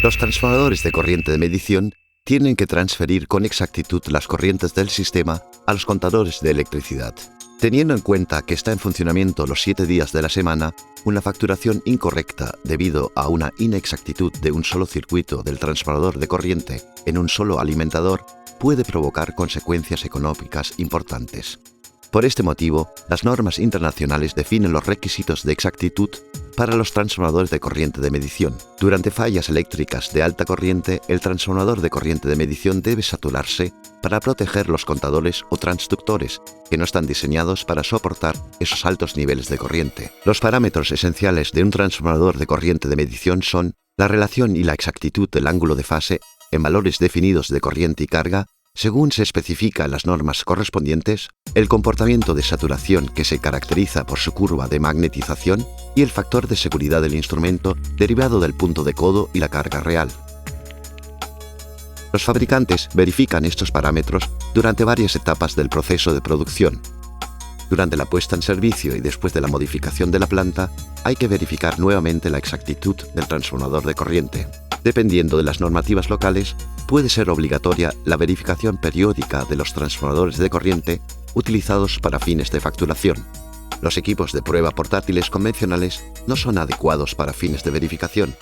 Los transformadores de corriente de medición tienen que transferir con exactitud las corrientes del sistema a los contadores de electricidad. Teniendo en cuenta que está en funcionamiento los 7 días de la semana, una facturación incorrecta debido a una inexactitud de un solo circuito del transformador de corriente en un solo alimentador puede provocar consecuencias económicas importantes. Por este motivo, las normas internacionales definen los requisitos de exactitud para los transformadores de corriente de medición. Durante fallas eléctricas de alta corriente, el transformador de corriente de medición debe saturarse para proteger los contadores o transductores, que no están diseñados para soportar esos altos niveles de corriente. Los parámetros esenciales de un transformador de corriente de medición son la relación y la exactitud del ángulo de fase en valores definidos de corriente y carga, según se especifica en las normas correspondientes, el comportamiento de saturación que se caracteriza por su curva de magnetización y el factor de seguridad del instrumento derivado del punto de codo y la carga real. Los fabricantes verifican estos parámetros durante varias etapas del proceso de producción. Durante la puesta en servicio y después de la modificación de la planta, hay que verificar nuevamente la exactitud del transformador de corriente. Dependiendo de las normativas locales, puede ser obligatoria la verificación periódica de los transformadores de corriente utilizados para fines de facturación. Los equipos de prueba portátiles convencionales no son adecuados para fines de verificación,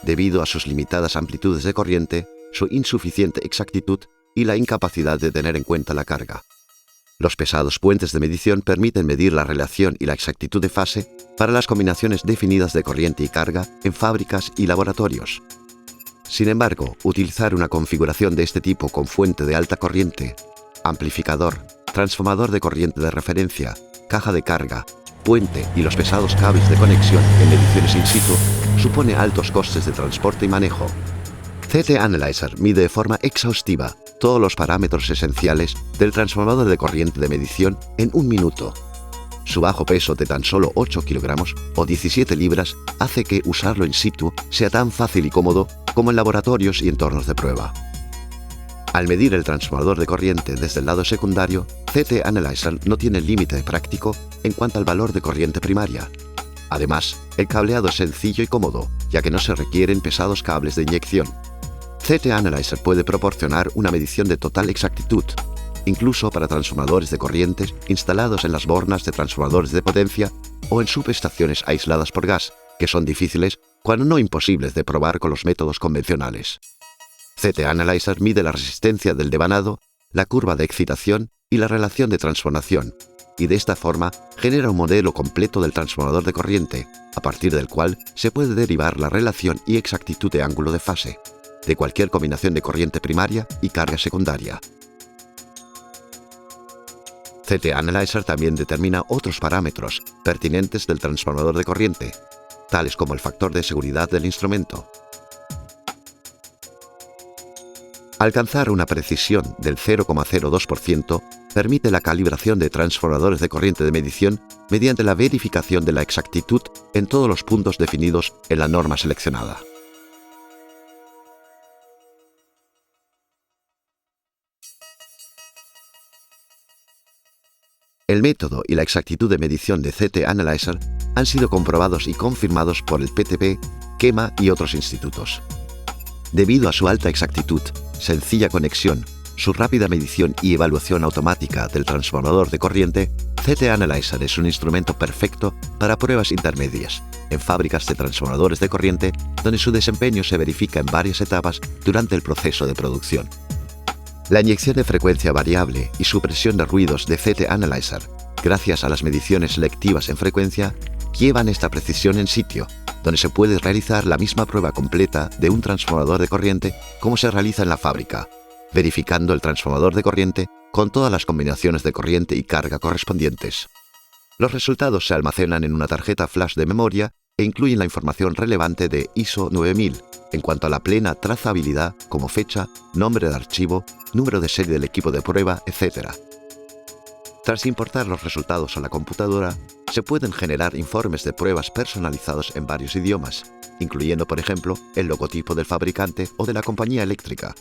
debido a sus limitadas amplitudes de corriente, su insuficiente exactitud y la incapacidad de tener en cuenta la carga. Los pesados puentes de medición permiten medir la relación y la exactitud de fase para las combinaciones definidas de corriente y carga en fábricas y laboratorios. Sin embargo, utilizar una configuración de este tipo con fuente de alta corriente, amplificador, transformador de corriente de referencia, caja de carga, puente y los pesados cables de conexión en mediciones in situ supone altos costes de transporte y manejo. CT Analyzer mide de forma exhaustiva todos los parámetros esenciales del transformador de corriente de medición en 1 minuto. Su bajo peso de tan solo 8 kilogramos o 17 libras hace que usarlo in situ sea tan fácil y cómodo como en laboratorios y entornos de prueba. Al medir el transformador de corriente desde el lado secundario, CT Analyzer no tiene límite práctico en cuanto al valor de corriente primaria. Además, el cableado es sencillo y cómodo, ya que no se requieren pesados cables de inyección. CT Analyzer puede proporcionar una medición de total exactitud, incluso para transformadores de corrientes instalados en las bornas de transformadores de potencia o en subestaciones aisladas por gas, que son difíciles, cuando no imposibles de probar con los métodos convencionales. CT Analyzer mide la resistencia del devanado, la curva de excitación y la relación de transformación, y de esta forma genera un modelo completo del transformador de corriente, a partir del cual se puede derivar la relación y exactitud de ángulo de fase, de cualquier combinación de corriente primaria y carga secundaria. CT Analyzer también determina otros parámetros pertinentes del transformador de corriente, tales como el factor de seguridad del instrumento. Alcanzar una precisión del 0,02% permite la calibración de transformadores de corriente de medición mediante la verificación de la exactitud en todos los puntos definidos en la norma seleccionada. El método y la exactitud de medición de CT Analyzer han sido comprobados y confirmados por el PTP, KEMA y otros institutos. Debido a su alta exactitud, sencilla conexión, su rápida medición y evaluación automática del transformador de corriente, CT Analyzer es un instrumento perfecto para pruebas intermedias, en fábricas de transformadores de corriente donde su desempeño se verifica en varias etapas durante el proceso de producción. La inyección de frecuencia variable y supresión de ruidos de CT Analyzer, gracias a las mediciones selectivas en frecuencia, llevan esta precisión en sitio, donde se puede realizar la misma prueba completa de un transformador de corriente como se realiza en la fábrica, verificando el transformador de corriente con todas las combinaciones de corriente y carga correspondientes. Los resultados se almacenan en una tarjeta flash de memoria e incluyen la información relevante de ISO 9000 en cuanto a la plena trazabilidad como fecha, nombre de archivo, número de serie del equipo de prueba, etc. Tras importar los resultados a la computadora, se pueden generar informes de pruebas personalizados en varios idiomas, incluyendo, por ejemplo, el logotipo del fabricante o de la compañía eléctrica.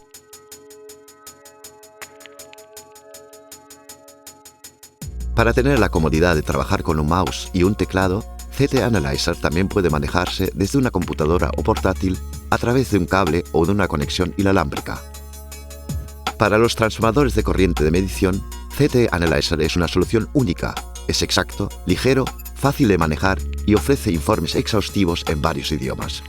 Para tener la comodidad de trabajar con un mouse y un teclado, CT Analyzer también puede manejarse desde una computadora o portátil a través de un cable o de una conexión inalámbrica. Para los transformadores de corriente de medición, CT Analyzer es una solución única. Es exacto, ligero, fácil de manejar y ofrece informes exhaustivos en varios idiomas.